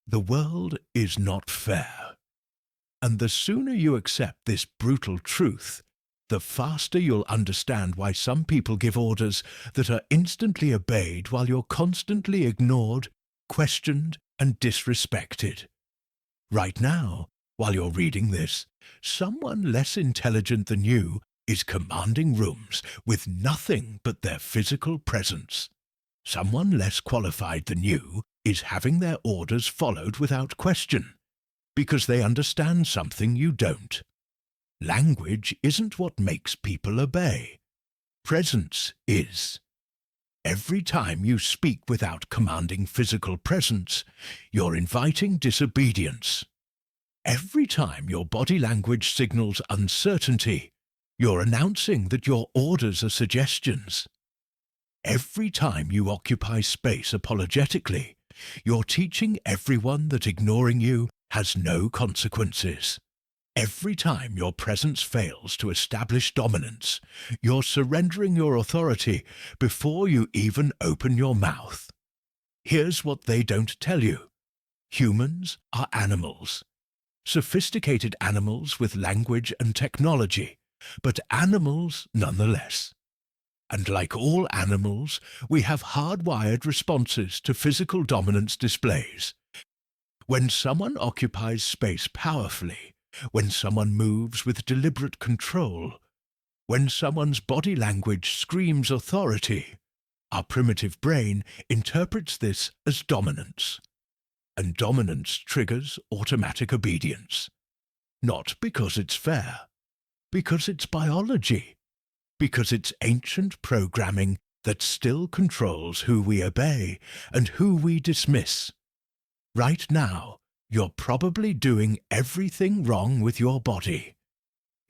The world is not fair, and the sooner you accept this brutal truth, the faster you'll understand why some people give orders that are instantly obeyed while you're constantly ignored, questioned, and disrespected. Right now, while you're reading this, someone less intelligent than you is commanding rooms with nothing but their physical presence. Someone less qualified than you is having their orders followed without question, because they understand something you don't. Language isn't what makes people obey. Presence is. Every time you speak without commanding physical presence, you're inviting disobedience. Every time your body language signals uncertainty, you're announcing that your orders are suggestions. Every time you occupy space apologetically, you're teaching everyone that ignoring you has no consequences. Every time your presence fails to establish dominance, you're surrendering your authority before you even open your mouth. Here's what they don't tell you. Humans are animals. Sophisticated animals with language and technology, but animals nonetheless. And like all animals, we have hardwired responses to physical dominance displays. When someone occupies space powerfully, when someone moves with deliberate control, when someone's body language screams authority, our primitive brain interprets this as dominance. And dominance triggers automatic obedience. Not because it's fair, because it's biology. Because it's ancient programming that still controls who we obey and who we dismiss. Right now, you're probably doing everything wrong with your body.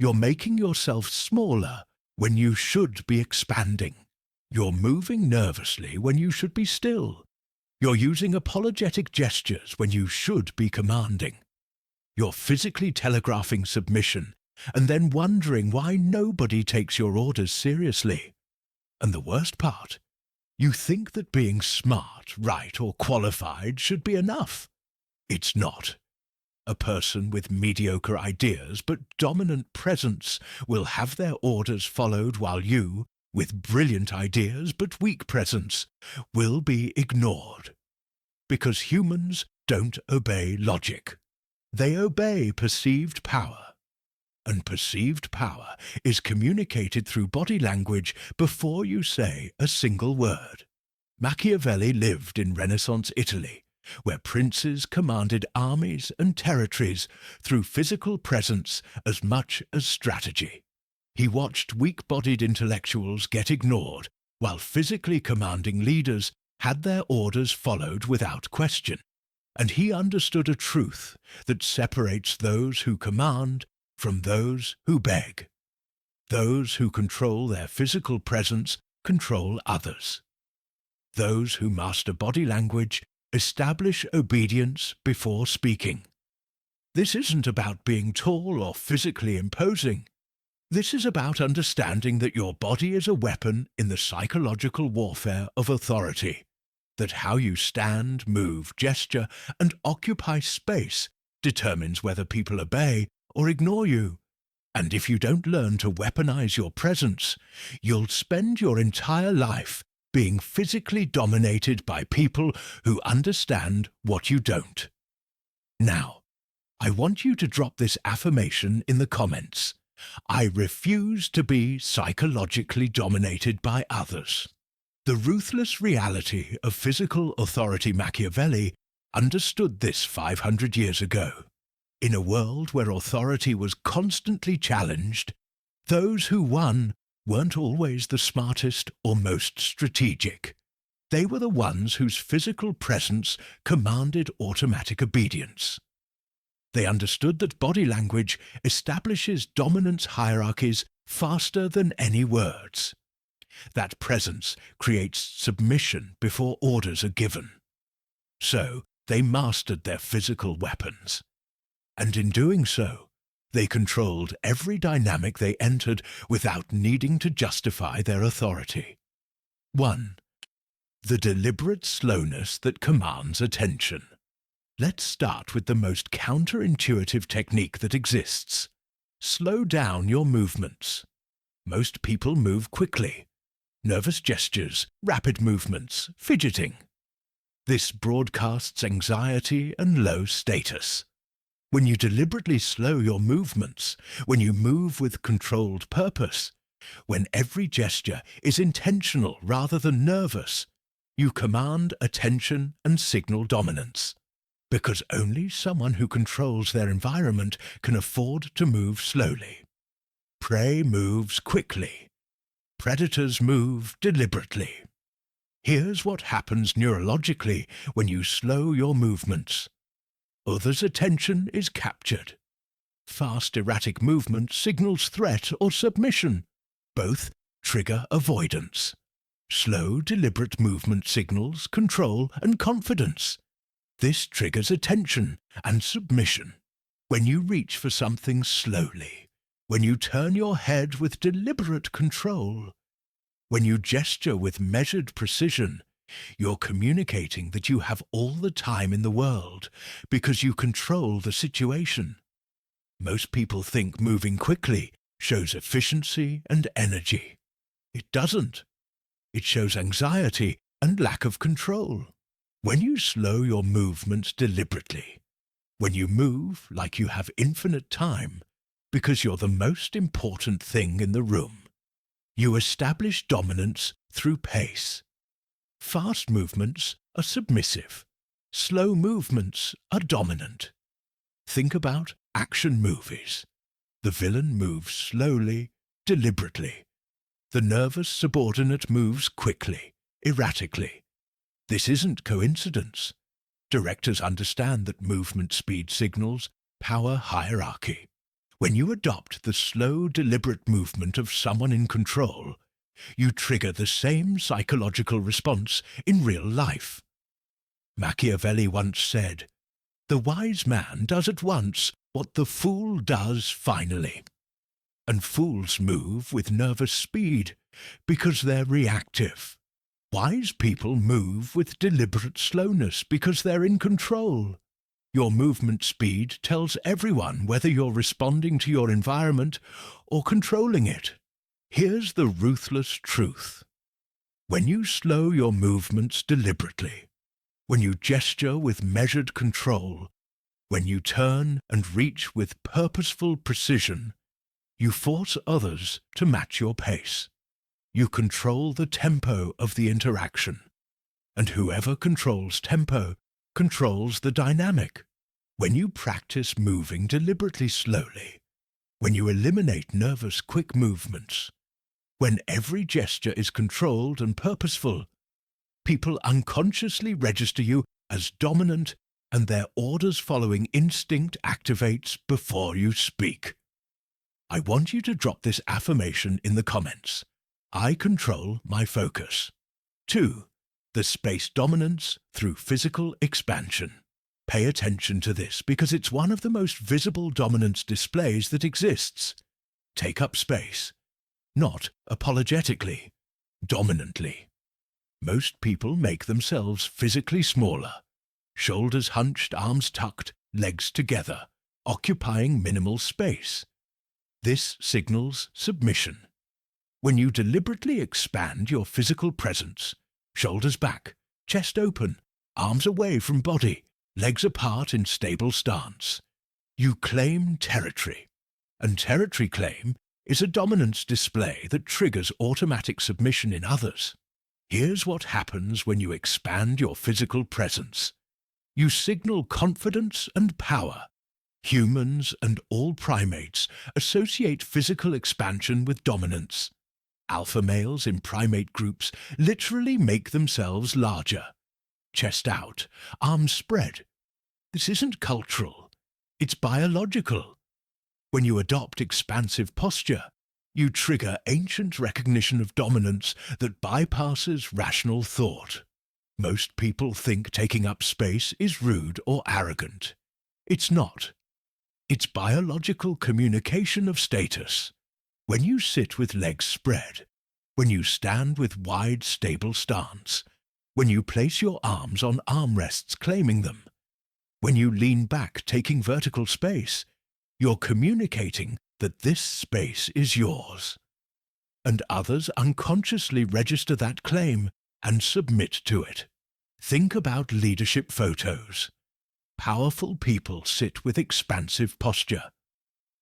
You're making yourself smaller when you should be expanding. You're moving nervously when you should be still. You're using apologetic gestures when you should be commanding. You're physically telegraphing submission and then wondering why nobody takes your orders seriously. And the worst part, you think that being smart, right, or qualified should be enough. It's not. A person with mediocre ideas but dominant presence will have their orders followed while you, with brilliant ideas but weak presence, will be ignored. Because humans don't obey logic. They obey perceived power. And perceived power is communicated through body language before you say a single word. Machiavelli lived in Renaissance Italy, where princes commanded armies and territories through physical presence as much as strategy. He watched weak-bodied intellectuals get ignored, while physically commanding leaders had their orders followed without question. And he understood a truth that separates those who command from those who beg. Those who control their physical presence control others. Those who master body language establish obedience before speaking. This isn't about being tall or physically imposing. This is about understanding that your body is a weapon in the psychological warfare of authority, that how you stand, move, gesture, and occupy space determines whether people obey or ignore you. And if you don't learn to weaponize your presence, you'll spend your entire life being physically dominated by people who understand what you don't. Now, I want you to drop this affirmation in the comments. I refuse to be psychologically dominated by others. The ruthless reality of physical authority Machiavelli understood this 500 years ago. In a world where authority was constantly challenged, those who won weren't always the smartest or most strategic. They were the ones whose physical presence commanded automatic obedience. They understood that body language establishes dominance hierarchies faster than any words. That presence creates submission before orders are given. So they mastered their physical weapons. And in doing so, they controlled every dynamic they entered without needing to justify their authority. 1. The deliberate slowness that commands attention. Let's start with the most counterintuitive technique that exists. Slow down your movements. Most people move quickly. Nervous gestures, rapid movements, fidgeting. This broadcasts anxiety and low status. When you deliberately slow your movements, when you move with controlled purpose, when every gesture is intentional rather than nervous, you command attention and signal dominance. Because only someone who controls their environment can afford to move slowly. Prey moves quickly. Predators move deliberately. Here's what happens neurologically when you slow your movements. Others' attention is captured. Fast, erratic movement signals threat or submission. Both trigger avoidance. Slow, deliberate movement signals control and confidence. This triggers attention and submission. When you reach for something slowly, when you turn your head with deliberate control, when you gesture with measured precision, you're communicating that you have all the time in the world because you control the situation. Most people think moving quickly shows efficiency and energy. It doesn't. It shows anxiety and lack of control. When you slow your movements deliberately, when you move like you have infinite time because you're the most important thing in the room, you establish dominance through pace. Fast movements are submissive. Slow movements are dominant. Think about action movies. The villain moves slowly, deliberately. The nervous subordinate moves quickly, erratically. This isn't coincidence. Directors understand that movement speed signals power hierarchy. When you adopt the slow, deliberate movement of someone in control, you trigger the same psychological response in real life. Machiavelli once said, "The wise man does at once what the fool does finally." And fools move with nervous speed because they're reactive. Wise people move with deliberate slowness because they're in control. Your movement speed tells everyone whether you're responding to your environment or controlling it. Here's the ruthless truth. When you slow your movements deliberately, when you gesture with measured control, when you turn and reach with purposeful precision, you force others to match your pace. You control the tempo of the interaction. And whoever controls tempo controls the dynamic. When you practice moving deliberately slowly, when you eliminate nervous quick movements, when every gesture is controlled and purposeful, people unconsciously register you as dominant and their orders-following instinct activates before you speak. I want you to drop this affirmation in the comments. I control my focus. 2. The space dominance through physical expansion. Pay attention to this because it's one of the most visible dominance displays that exists. Take up space. Not apologetically, dominantly. Most people make themselves physically smaller. Shoulders hunched, arms tucked, legs together, occupying minimal space. This signals submission. When you deliberately expand your physical presence, shoulders back, chest open, arms away from body, legs apart in stable stance, you claim territory. And territory claim is a dominance display that triggers automatic submission in others. Here's what happens when you expand your physical presence. You signal confidence and power. Humans and all primates associate physical expansion with dominance. Alpha males in primate groups literally make themselves larger. Chest out, arms spread. This isn't cultural, it's biological. When you adopt expansive posture, you trigger ancient recognition of dominance that bypasses rational thought. Most people think taking up space is rude or arrogant. It's not. It's biological communication of status. When you sit with legs spread, when you stand with wide, stable stance, when you place your arms on armrests claiming them, When you lean back, taking vertical space, you're communicating that this space is yours. And others unconsciously register that claim and submit to it. Think about leadership photos. Powerful people sit with expansive posture.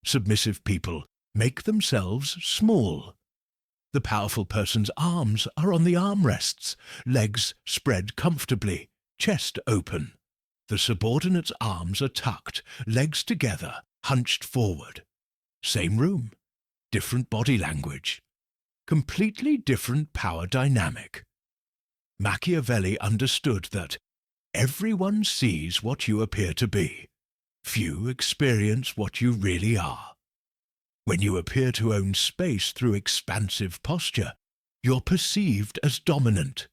Submissive people make themselves small. The powerful person's arms are on the armrests, legs spread comfortably, chest open. The subordinate's arms are tucked, legs together, hunched forward. Same room, different body language. Completely different power dynamic. Machiavelli understood that everyone sees what you appear to be. Few experience what you really are. When you appear to own space through expansive posture, you're perceived as dominant.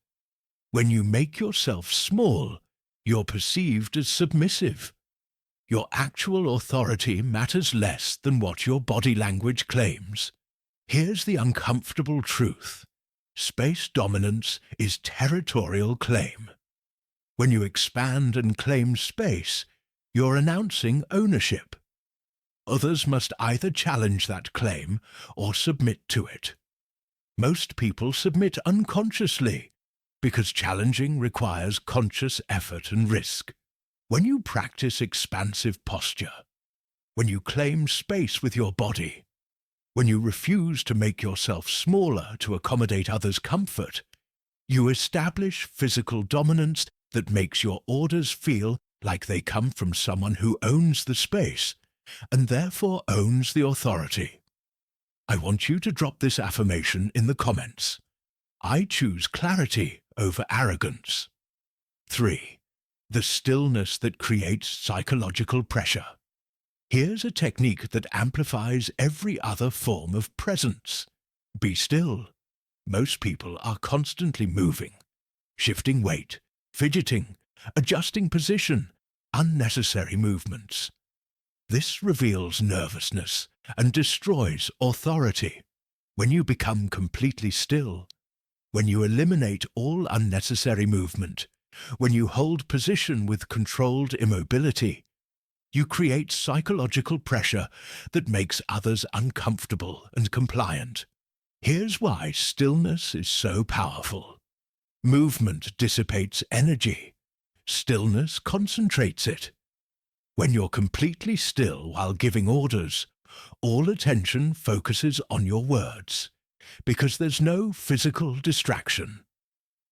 When you make yourself small, you're perceived as submissive. Your actual authority matters less than what your body language claims. Here's the uncomfortable truth. Space dominance is territorial claim. When you expand and claim space, you're announcing ownership. Others must either challenge that claim or submit to it. Most people submit unconsciously because challenging requires conscious effort and risk. When you practice expansive posture, when you claim space with your body, when you refuse to make yourself smaller to accommodate others' comfort, you establish physical dominance that makes your orders feel like they come from someone who owns the space and therefore owns the authority. I want you to drop this affirmation in the comments. I choose clarity over arrogance. 3. The stillness that creates psychological pressure. Here's a technique that amplifies every other form of presence. Be still. Most people are constantly moving, shifting weight, fidgeting, adjusting position, unnecessary movements. This reveals nervousness and destroys authority. When you become completely still, when you eliminate all unnecessary movement, when you hold position with controlled immobility, you create psychological pressure that makes others uncomfortable and compliant. Here's why stillness is so powerful. Movement dissipates energy. Stillness concentrates it. When you're completely still while giving orders, all attention focuses on your words, because there's no physical distraction.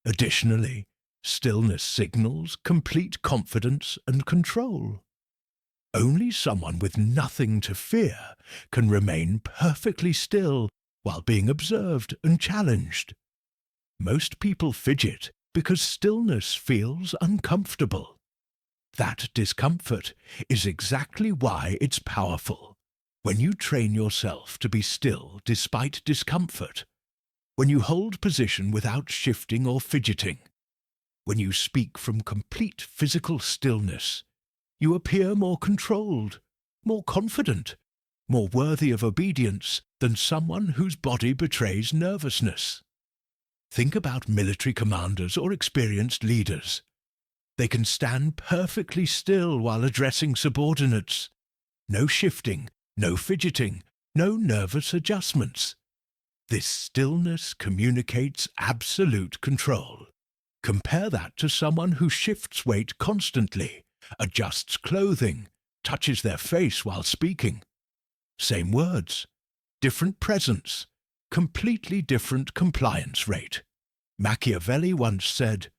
Additionally, stillness signals complete confidence and control. Only someone with nothing to fear can remain perfectly still while being observed and challenged. Most people fidget because stillness feels uncomfortable. That discomfort is exactly why it's powerful. When you train yourself to be still despite discomfort, when you hold position without shifting or fidgeting, when you speak from complete physical stillness, you appear more controlled, more confident, more worthy of obedience than someone whose body betrays nervousness. Think about military commanders or experienced leaders. They can stand perfectly still while addressing subordinates. No shifting, no fidgeting, no nervous adjustments. This stillness communicates absolute control. Compare that to someone who shifts weight constantly, adjusts clothing, touches their face while speaking. Same words, different presence, completely different compliance rate. Machiavelli once said,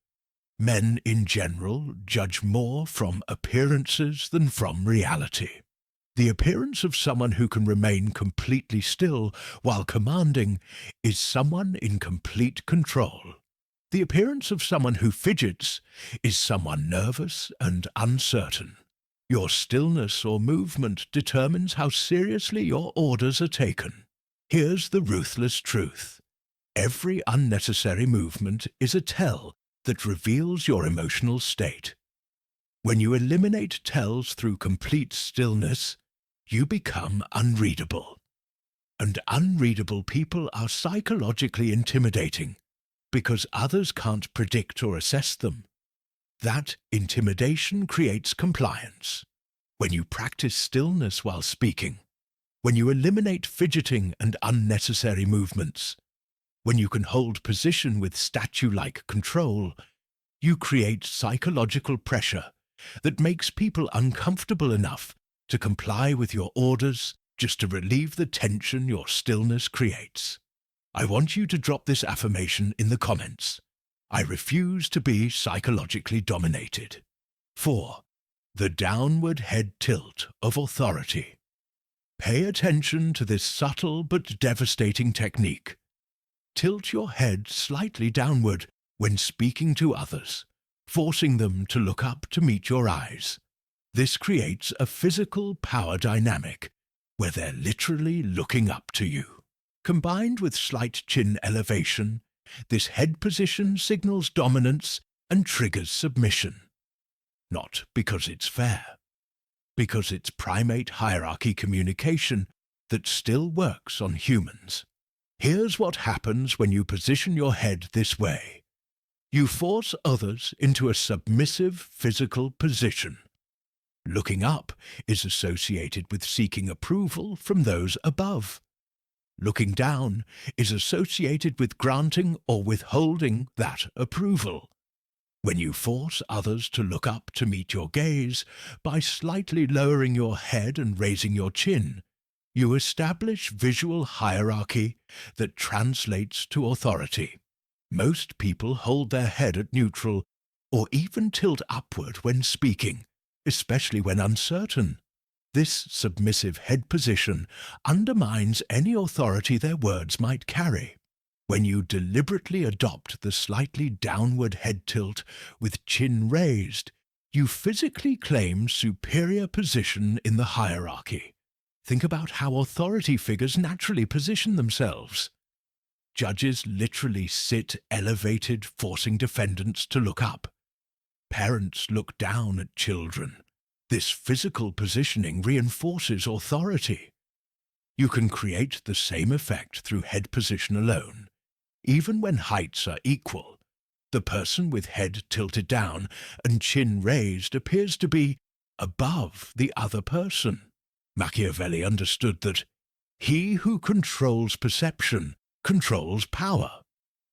"Men in general judge more from appearances than from reality." The appearance of someone who can remain completely still while commanding is someone in complete control. The appearance of someone who fidgets is someone nervous and uncertain. Your stillness or movement determines how seriously your orders are taken. Here's the ruthless truth. Every unnecessary movement is a tell that reveals your emotional state. When you eliminate tells through complete stillness, you become unreadable. And unreadable people are psychologically intimidating because others can't predict or assess them. That intimidation creates compliance. When you practice stillness while speaking, when you eliminate fidgeting and unnecessary movements, when you can hold position with statue-like control, you create psychological pressure that makes people uncomfortable enough to comply with your orders just to relieve the tension your stillness creates. I want you to drop this affirmation in the comments. I refuse to be psychologically dominated. 4. The downward head tilt of authority. Pay attention to this subtle but devastating technique. Tilt your head slightly downward when speaking to others, forcing them to look up to meet your eyes. This creates a physical power dynamic where they're literally looking up to you. Combined with slight chin elevation, this head position signals dominance and triggers submission. Not because it's fair, because it's primate hierarchy communication that still works on humans. Here's what happens when you position your head this way. You force others into a submissive physical position. Looking up is associated with seeking approval from those above. Looking down is associated with granting or withholding that approval. When you force others to look up to meet your gaze by slightly lowering your head and raising your chin, you establish visual hierarchy that translates to authority. Most people hold their head at neutral or even tilt upward when speaking, especially when uncertain. This submissive head position undermines any authority their words might carry. When you deliberately adopt the slightly downward head tilt with chin raised, you physically claim superior position in the hierarchy. Think about how authority figures naturally position themselves. Judges literally sit elevated, forcing defendants to look up. Parents look down at children. This physical positioning reinforces authority. You can create the same effect through head position alone. Even when heights are equal, the person with head tilted down and chin raised appears to be above the other person. Machiavelli understood that he who controls perception controls power.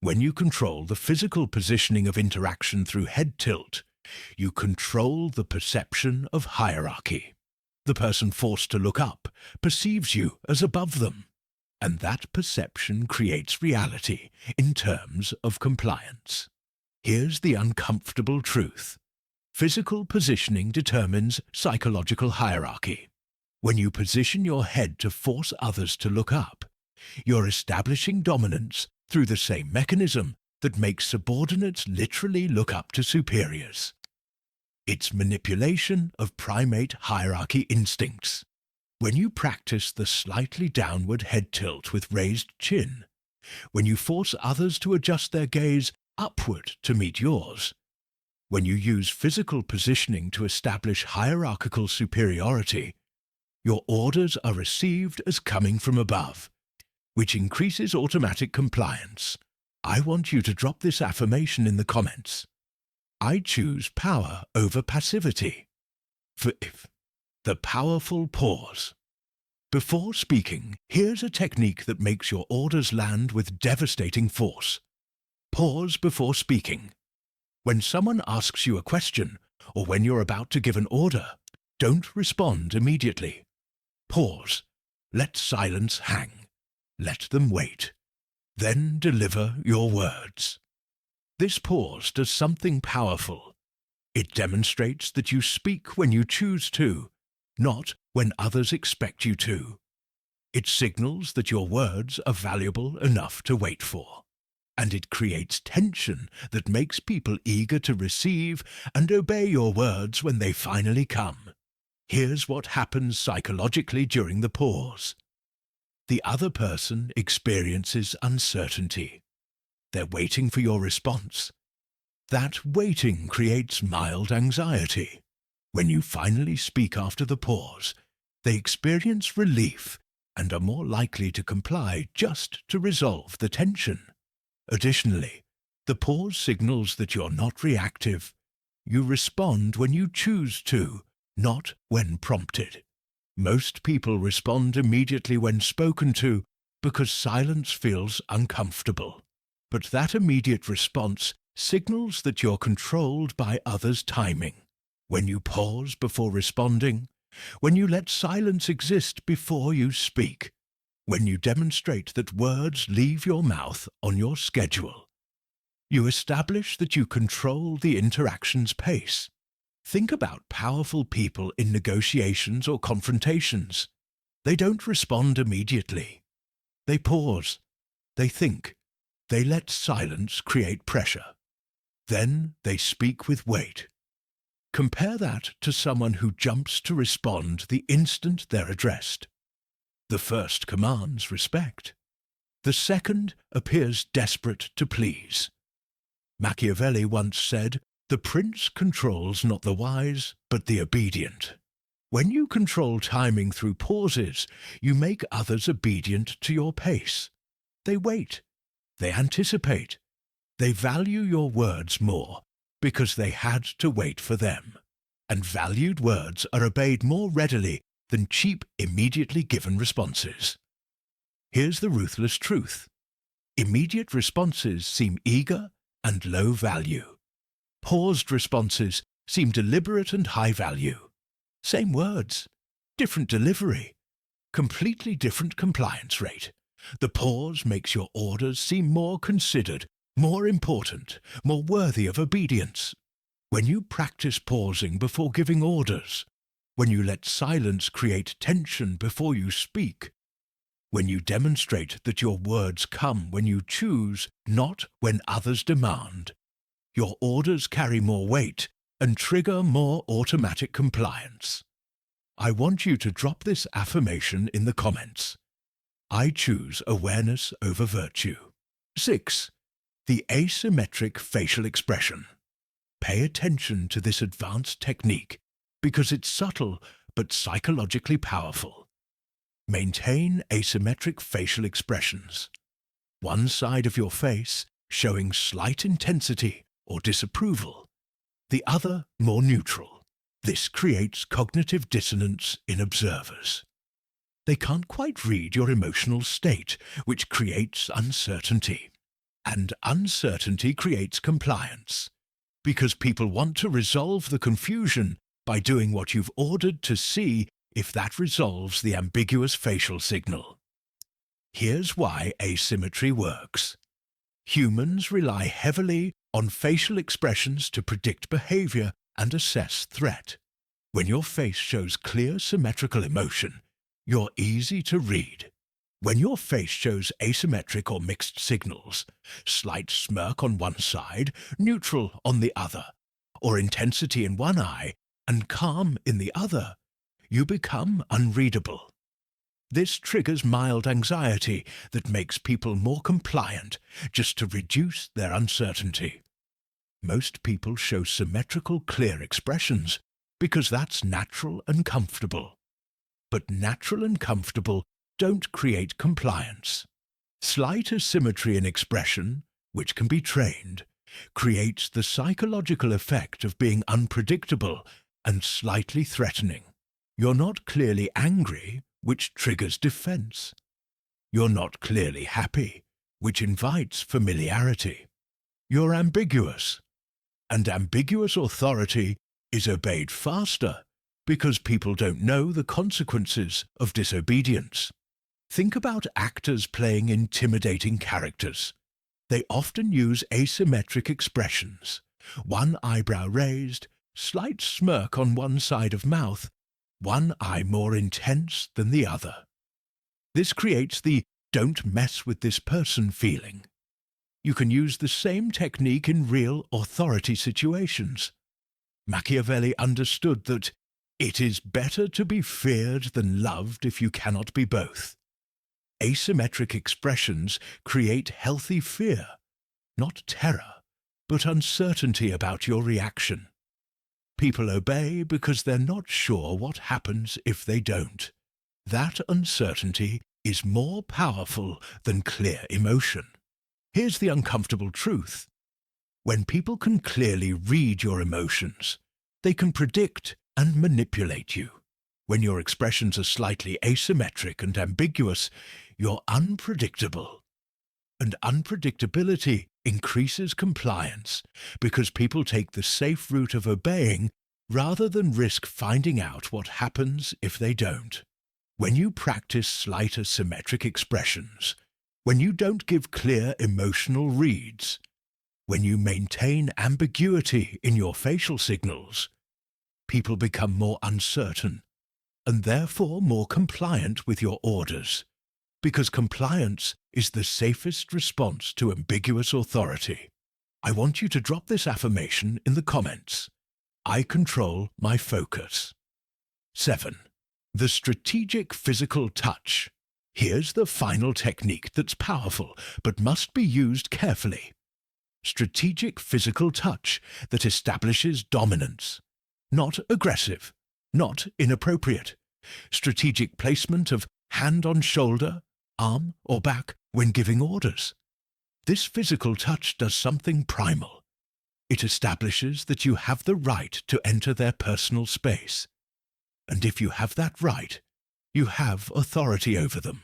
When you control the physical positioning of interaction through head tilt, you control the perception of hierarchy. The person forced to look up perceives you as above them, and that perception creates reality in terms of compliance. Here's the uncomfortable truth. Physical positioning determines psychological hierarchy. When you position your head to force others to look up, you're establishing dominance through the same mechanism that makes subordinates literally look up to superiors. It's manipulation of primate hierarchy instincts. When you practice the slightly downward head tilt with raised chin, when you force others to adjust their gaze upward to meet yours, when you use physical positioning to establish hierarchical superiority, your orders are received as coming from above, which increases automatic compliance. I want you to drop this affirmation in the comments. I choose power over passivity. For if the powerful pause. Before speaking, here's a technique that makes your orders land with devastating force. Pause before speaking. When someone asks you a question, or when you're about to give an order, don't respond immediately. Pause. Let silence hang. Let them wait. Then deliver your words. This pause does something powerful. It demonstrates that you speak when you choose to, not when others expect you to. It signals that your words are valuable enough to wait for. And it creates tension that makes people eager to receive and obey your words when they finally come. Here's what happens psychologically during the pause. The other person experiences uncertainty. They're waiting for your response. That waiting creates mild anxiety. When you finally speak after the pause, they experience relief and are more likely to comply just to resolve the tension. Additionally, the pause signals that you're not reactive, You respond when you choose to, not when prompted. Most people respond immediately when spoken to because silence feels uncomfortable. But that immediate response signals that you're controlled by others' timing. When you pause before responding, when you let silence exist before you speak, when you demonstrate that words leave your mouth on your schedule, you establish that you control the interaction's pace. Think about powerful people in negotiations or confrontations. They don't respond immediately. They pause. They think. They let silence create pressure. Then they speak with weight. Compare that to someone who jumps to respond the instant they're addressed. The first commands respect. The second appears desperate to please. Machiavelli once said, "The prince controls not the wise, but the obedient." When you control timing through pauses, you make others obedient to your pace. They wait. They anticipate. They value your words more because they had to wait for them. And valued words are obeyed more readily than cheap, immediately given responses. Here's the ruthless truth. Immediate responses seem eager and low value. Paused responses seem deliberate and high value. Same words, different delivery, completely different compliance rate. The pause makes your orders seem more considered, more important, more worthy of obedience. When you practice pausing before giving orders, when you let silence create tension before you speak, when you demonstrate that your words come when you choose, not when others demand, your orders carry more weight and trigger more automatic compliance. I want you to drop this affirmation in the comments. I choose awareness over virtue. 6. The asymmetric facial expression. Pay attention to this advanced technique because it's subtle but psychologically powerful. Maintain asymmetric facial expressions. One side of your face showing slight intensity or disapproval, the other more neutral. This creates cognitive dissonance in observers. They can't quite read your emotional state, which creates uncertainty. And uncertainty creates compliance, because people want to resolve the confusion by doing what you've ordered to see if that resolves the ambiguous facial signal. Here's why asymmetry works. Humans rely heavily on facial expressions to predict behavior and assess threat. When your face shows clear symmetrical emotion, you're easy to read. When your face shows asymmetric or mixed signals, slight smirk on one side, neutral on the other, or intensity in one eye and calm in the other, you become unreadable. This triggers mild anxiety that makes people more compliant just to reduce their uncertainty. Most people show symmetrical, clear expressions because that's natural and comfortable. But natural and comfortable don't create compliance. Slight asymmetry in expression, which can be trained, creates the psychological effect of being unpredictable and slightly threatening. You're not clearly angry, which triggers defense. You're not clearly happy, which invites familiarity. You're ambiguous, and ambiguous authority is obeyed faster because people don't know the consequences of disobedience. Think about actors playing intimidating characters. They often use asymmetric expressions, one eyebrow raised, slight smirk on one side of mouth, one eye more intense than the other. This creates the "don't mess with this person" feeling. You can use the same technique in real authority situations. Machiavelli understood that it is better to be feared than loved if you cannot be both. Asymmetric expressions create healthy fear, not terror, but uncertainty about your reaction. People obey because they're not sure what happens if they don't. That uncertainty is more powerful than clear emotion. Here's the uncomfortable truth. When people can clearly read your emotions, they can predict and manipulate you. When your expressions are slightly asymmetric and ambiguous, you're unpredictable. And unpredictability increases compliance because people take the safe route of obeying rather than risk finding out what happens if they don't. When you practice slight asymmetric expressions, when you don't give clear emotional reads, when you maintain ambiguity in your facial signals, people become more uncertain and therefore more compliant with your orders, because compliance is the safest response to ambiguous authority. I want you to drop this affirmation in the comments. I control my focus. 7. The strategic physical touch. Here's the final technique that's powerful but must be used carefully. Strategic physical touch that establishes dominance. Not aggressive, not inappropriate. Strategic placement of hand on shoulder, arm or back when giving orders. This physical touch does something primal. It establishes that you have the right to enter their personal space. And if you have that right, you have authority over them.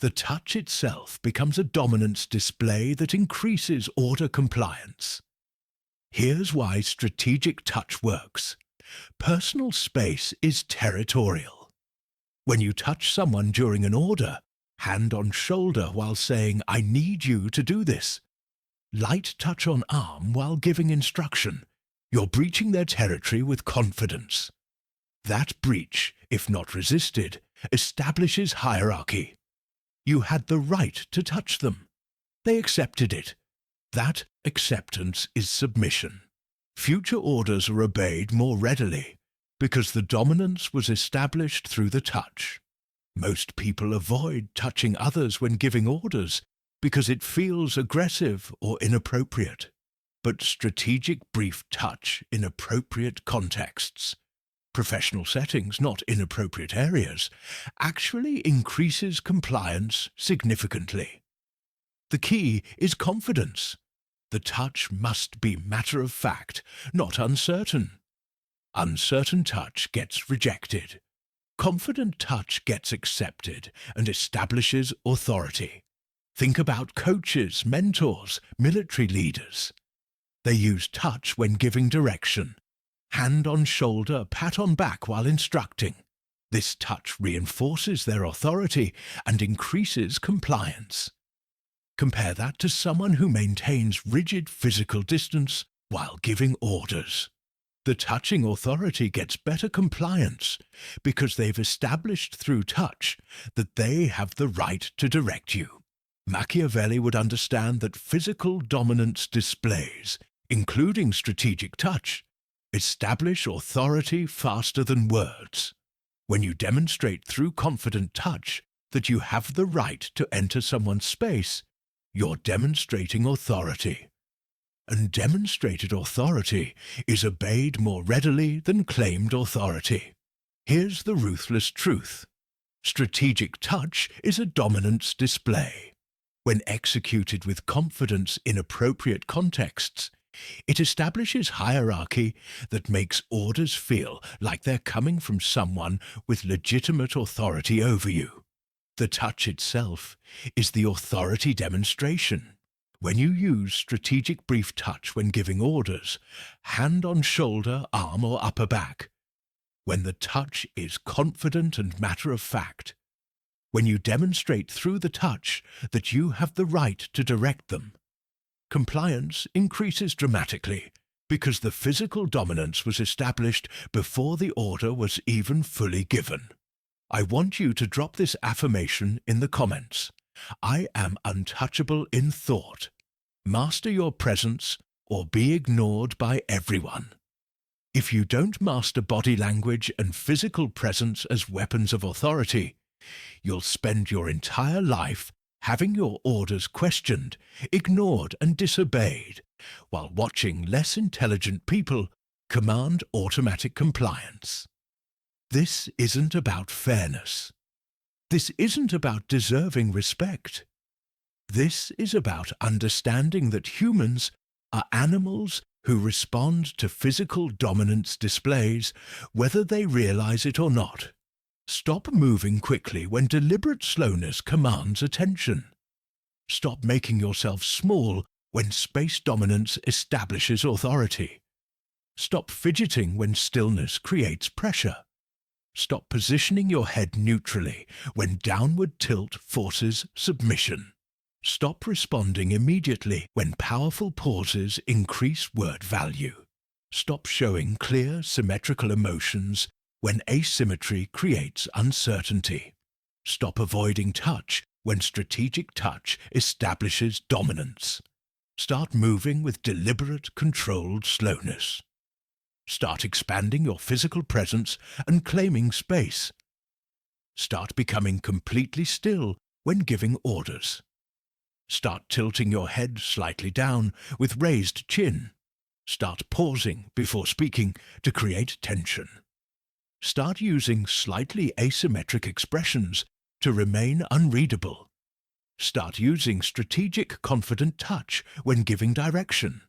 The touch itself becomes a dominance display that increases order compliance. Here's why strategic touch works. Personal space is territorial. When you touch someone during an order, hand on shoulder while saying, I need you to do this, light touch on arm while giving instruction, you're breaching their territory with confidence. That breach, if not resisted, establishes hierarchy. You had the right to touch them. They accepted it. That acceptance is submission. Future orders are obeyed more readily because the dominance was established through the touch. Most people avoid touching others when giving orders because it feels aggressive or inappropriate. But strategic brief touch in appropriate contexts, professional settings, not inappropriate areas, actually increases compliance significantly. The key is confidence. The touch must be matter of fact, not uncertain. Uncertain touch gets rejected. Confident touch gets accepted and establishes authority. Think about coaches, mentors, military leaders. They use touch when giving direction. Hand on shoulder, pat on back while instructing. This touch reinforces their authority and increases compliance. Compare that to someone who maintains rigid physical distance while giving orders. The touching authority gets better compliance because they've established through touch that they have the right to direct you. Machiavelli would understand that physical dominance displays, including strategic touch, establish authority faster than words. When you demonstrate through confident touch that you have the right to enter someone's space, you're demonstrating authority. And demonstrated authority is obeyed more readily than claimed authority. Here's the ruthless truth. Strategic touch is a dominance display. When executed with confidence in appropriate contexts, it establishes hierarchy that makes orders feel like they're coming from someone with legitimate authority over you. The touch itself is the authority demonstration. When you use strategic brief touch when giving orders, hand on shoulder, arm or upper back, when the touch is confident and matter of fact, when you demonstrate through the touch that you have the right to direct them, compliance increases dramatically because the physical dominance was established before the order was even fully given. I want you to drop this affirmation in the comments. I am untouchable in thought. Master your presence or be ignored by everyone. If you don't master body language and physical presence as weapons of authority, you'll spend your entire life having your orders questioned, ignored and disobeyed, while watching less intelligent people command automatic compliance. This isn't about fairness. This isn't about deserving respect. This is about understanding that humans are animals who respond to physical dominance displays whether they realize it or not. Stop moving quickly when deliberate slowness commands attention. Stop making yourself small when space dominance establishes authority. Stop fidgeting when stillness creates pressure. Stop positioning your head neutrally when downward tilt forces submission. Stop responding immediately when powerful pauses increase word value. Stop showing clear, symmetrical emotions when asymmetry creates uncertainty. Stop avoiding touch when strategic touch establishes dominance. Start moving with deliberate, controlled slowness. Start expanding your physical presence and claiming space. Start becoming completely still when giving orders. Start tilting your head slightly down with raised chin. Start pausing before speaking to create tension. Start using slightly asymmetric expressions to remain unreadable. Start using strategic, confident touch when giving direction.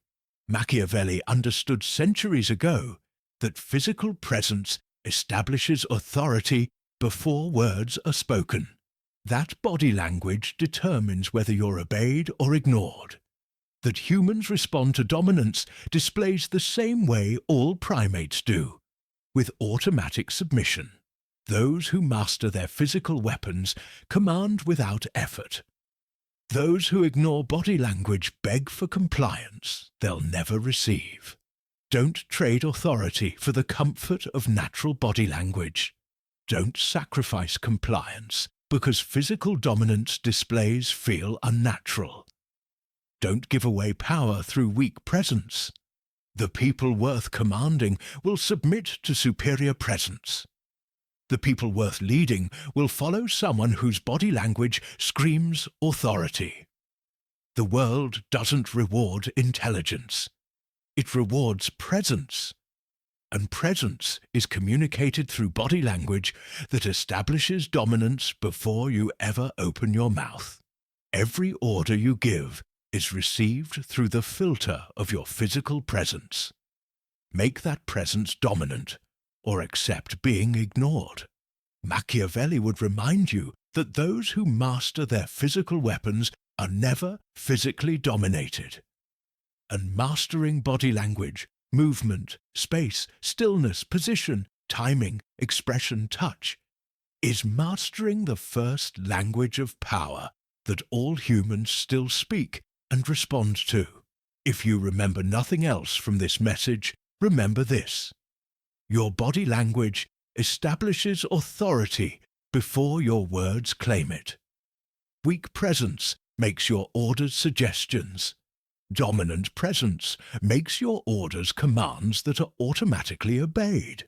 Machiavelli understood centuries ago that physical presence establishes authority before words are spoken. That body language determines whether you're obeyed or ignored. That humans respond to dominance displays the same way all primates do, with automatic submission. Those who master their physical weapons command without effort. Those who ignore body language beg for compliance they'll never receive. Don't trade authority for the comfort of natural body language. Don't sacrifice compliance because physical dominance displays feel unnatural. Don't give away power through weak presence. The people worth commanding will submit to superior presence. The people worth leading will follow someone whose body language screams authority. The world doesn't reward intelligence. It rewards presence. And presence is communicated through body language that establishes dominance before you ever open your mouth. Every order you give is received through the filter of your physical presence. Make that presence dominant, or accept being ignored. Machiavelli would remind you that those who master their physical weapons are never physically dominated. And mastering body language, movement, space, stillness, position, timing, expression, touch, is mastering the first language of power that all humans still speak and respond to. If you remember nothing else from this message, remember this: your body language establishes authority before your words claim it. Weak presence makes your orders suggestions. Dominant presence makes your orders commands that are automatically obeyed.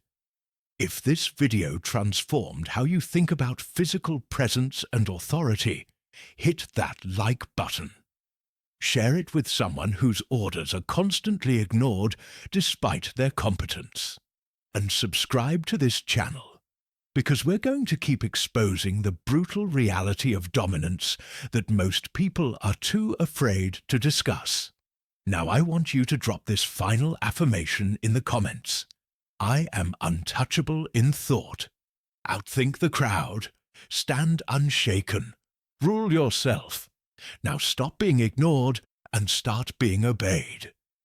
If this video transformed how you think about physical presence and authority, hit that like button. Share it with someone whose orders are constantly ignored despite their competence. And subscribe to this channel, because we're going to keep exposing the brutal reality of dominance that most people are too afraid to discuss. Now I want you to drop this final affirmation in the comments. I am untouchable in thought. Outthink the crowd. Stand unshaken. Rule yourself. Now stop being ignored and start being obeyed.